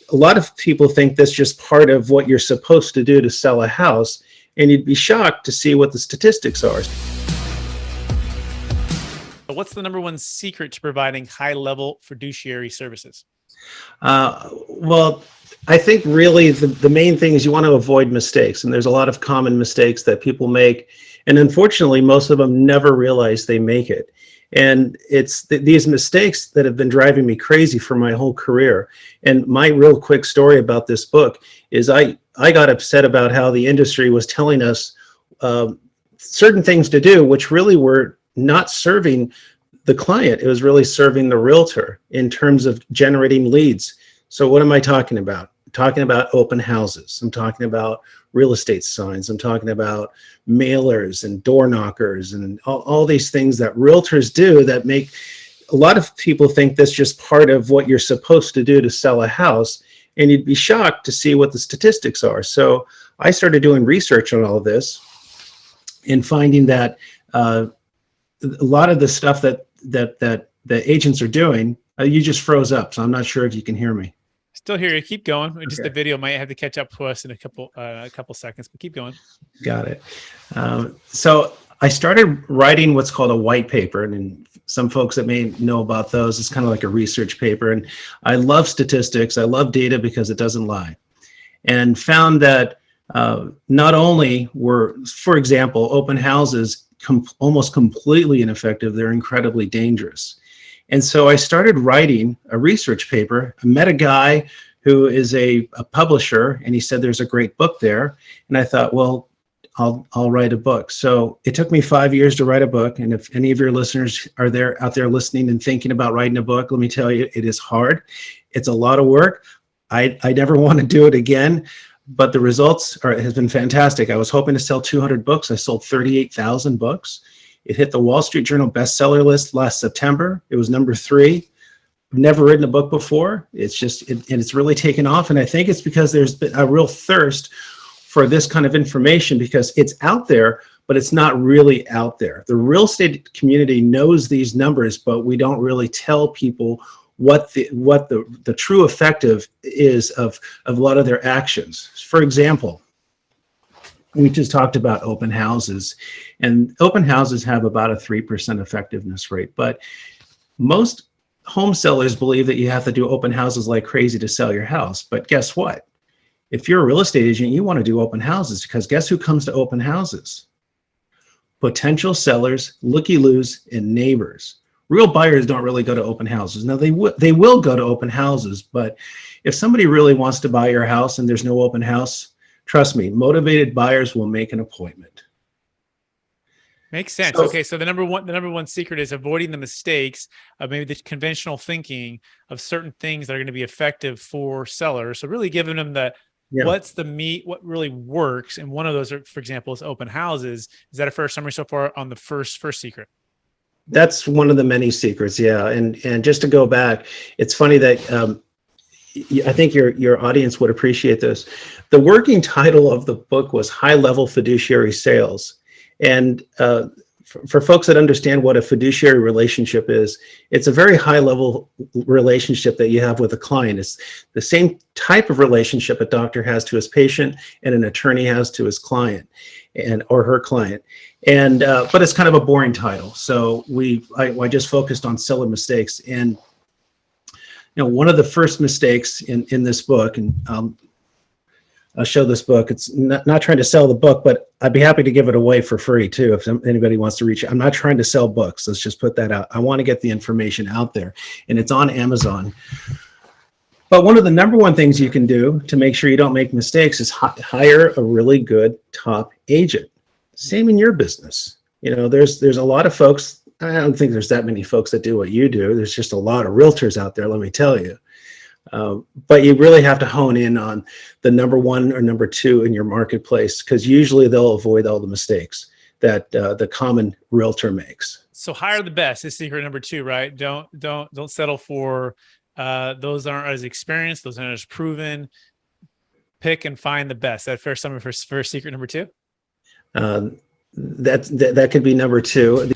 A lot of people think that's just part of what you're supposed to do to sell a house, and you'd be shocked to see what the statistics are. What's the number one secret to providing high-level fiduciary services? Well, I think really the main thing is you want to avoid mistakes, and there's a lot of common mistakes that people make, and unfortunately, most of them never realize they make it. And it's these mistakes that have been driving me crazy for my whole career. And my real quick story about this book is I got upset about how the industry was telling us certain things to do, which really were not serving the client. It was really serving the realtor in terms of generating leads. So what am I talking about? I'm talking about open houses. I'm talking about real estate signs. I'm talking about mailers and door knockers and all these things that realtors do that make a lot of people think that's just part of what you're supposed to do to sell a house. And you'd be shocked to see what the statistics are. So I started doing research on all of this and finding that a lot of the stuff that the agents are doing, you just froze up. So I'm not sure if you can hear me. Still here. Keep going. Just Okay. the video might have to catch up to us in a couple seconds, but keep going. Got it. So I started writing what's called a white paper, and some folks that may know about those, it's kind of like a research paper. And I love statistics. I love data because it doesn't lie. And found that not only were, for example, open houses almost completely ineffective, they're incredibly dangerous. And so I started writing a research paper. I met a guy who is a publisher, and he said there's a great book there. And I thought, well, I'll write a book. So it took me 5 years to write a book. And if any of your listeners are out there listening and thinking about writing a book, let me tell you, it is hard. It's a lot of work. I never want to do it again, but the results has been fantastic. I was hoping to sell 200 books. I sold 38,000 books. It hit the Wall Street Journal bestseller list last September. It was number 3. I've never written a book before. It's just, and it's really taken off. And I think it's because there's been a real thirst for this kind of information because it's out there, but it's not really out there. The real estate community knows these numbers, but we don't really tell people what the true effective is of a lot of their actions. For example, we just talked about open houses, and open houses have about a 3% effectiveness rate, but most home sellers believe that you have to do open houses like crazy to sell your house. But guess what? If you're a real estate agent, you want to do open houses because guess who comes to open houses? Potential sellers, looky-loos, and neighbors. Real buyers don't really go to open houses. Now they will go to open houses, but if somebody really wants to buy your house and there's no open house, trust me, motivated buyers will make an appointment. Makes sense. Okay, so the number one secret is avoiding the mistakes of maybe the conventional thinking of certain things that are going to be effective for sellers. So really giving them what's the meat, what really works, and one of those, for example, is open houses. Is that a fair summary so far on the first secret? That's one of the many secrets, yeah. And just to go back, it's funny that I think your audience would appreciate this. The working title of the book was High Level Fiduciary Sales. And for folks that understand what a fiduciary relationship is, it's a very high level relationship that you have with a client. It's the same type of relationship a doctor has to his patient and an attorney has to his client or her client. And but it's kind of a boring title. So I just focused on seller mistakes. And one of the first mistakes in this book, and I'll show this book. It's not trying to sell the book, but I'd be happy to give it away for free too if anybody wants to reach it. I'm not trying to sell books. Let's just put that out. I want to get the information out there, and it's on Amazon. But one of the number one things you can do to make sure you don't make mistakes is hire a really good top agent. Same in your business. There's a lot of folks. I don't think there's that many folks that do what you do. There's just a lot of realtors out there, let me tell you. But you really have to hone in on the number 1 or number 2 in your marketplace, because usually they'll avoid all the mistakes that the common realtor makes. So hire the best is secret number 2, right? Don't settle for those that aren't as experienced, those aren't as proven. Pick and find the best. That fair summary for secret number 2? That could be number 2.